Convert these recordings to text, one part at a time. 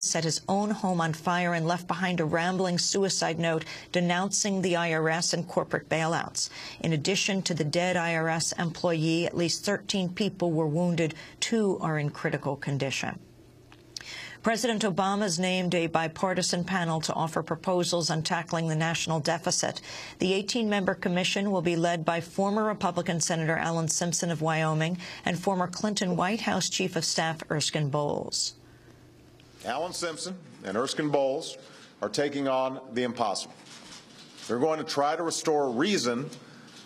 set his own home on fire and left behind a rambling suicide note denouncing the IRS and corporate bailouts. In addition to the dead IRS employee, at least 13 people were wounded. 2 are in critical condition. President Obama has named a bipartisan panel to offer proposals on tackling the national deficit. The 18-member commission will be led by former Republican Senator Alan Simpson of Wyoming and former Clinton White House Chief of Staff Erskine Bowles. Alan Simpson and Erskine Bowles are taking on the impossible. They're going to try to restore reason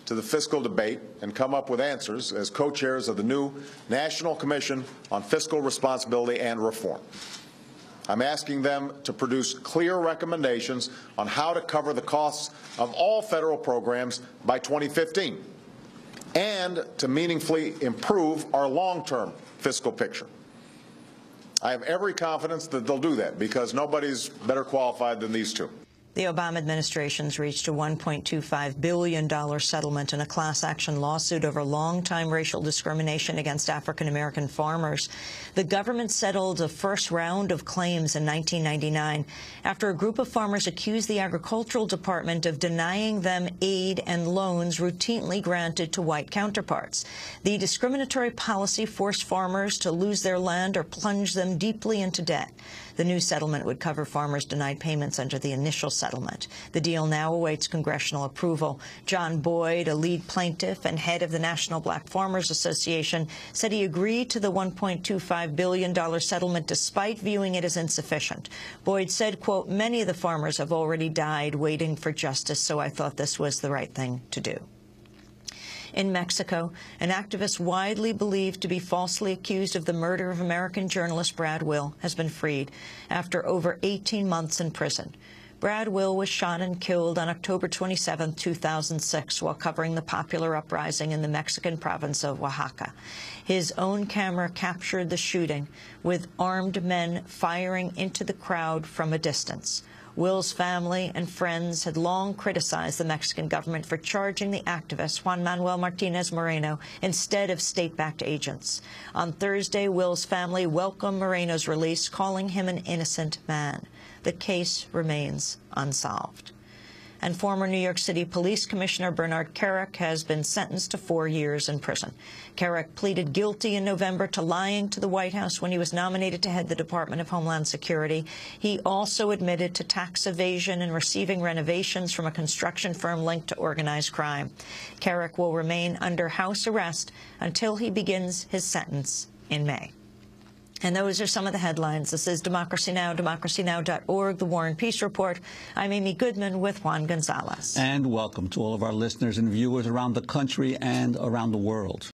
to the fiscal debate and come up with answers as co-chairs of the new National Commission on Fiscal Responsibility and Reform. I'm asking them to produce clear recommendations on how to cover the costs of all federal programs by 2015 and to meaningfully improve our long-term fiscal picture. I have every confidence that they'll do that because nobody's better qualified than these two. The Obama administration's reached a $1.25 billion settlement in a class action lawsuit over long-time racial discrimination against African-American farmers. The government settled a first round of claims in 1999 after a group of farmers accused the Agricultural Department of denying them aid and loans routinely granted to white counterparts. The discriminatory policy forced farmers to lose their land or plunge them deeply into debt. The new settlement would cover farmers denied payments under the initial settlement. The deal now awaits congressional approval. John Boyd, a lead plaintiff and head of the National Black Farmers Association, said he agreed to the $1.25 billion settlement despite viewing it as insufficient. Boyd said, quote, "Many of the farmers have already died waiting for justice, so I thought this was the right thing to do." In Mexico, an activist widely believed to be falsely accused of the murder of American journalist Brad Will has been freed after over 18 months in prison. Brad Will was shot and killed on October 27, 2006, while covering the popular uprising in the Mexican province of Oaxaca. His own camera captured the shooting, with armed men firing into the crowd from a distance. Will's family and friends had long criticized the Mexican government for charging the activist Juan Manuel Martinez Moreno instead of state-backed agents. On Thursday, Will's family welcomed Moreno's release, calling him an innocent man. The case remains unsolved. And former New York City Police Commissioner Bernard Kerik has been sentenced to 4 years in prison. Kerik pleaded guilty in November to lying to the White House when he was nominated to head the Department of Homeland Security. He also admitted to tax evasion and receiving renovations from a construction firm linked to organized crime. Kerik will remain under house arrest until he begins his sentence in May. And those are some of the headlines. This is Democracy Now!, democracynow.org, The War and Peace Report. I'm Amy Goodman with Juan Gonzalez. And welcome to all of our listeners and viewers around the country and around the world.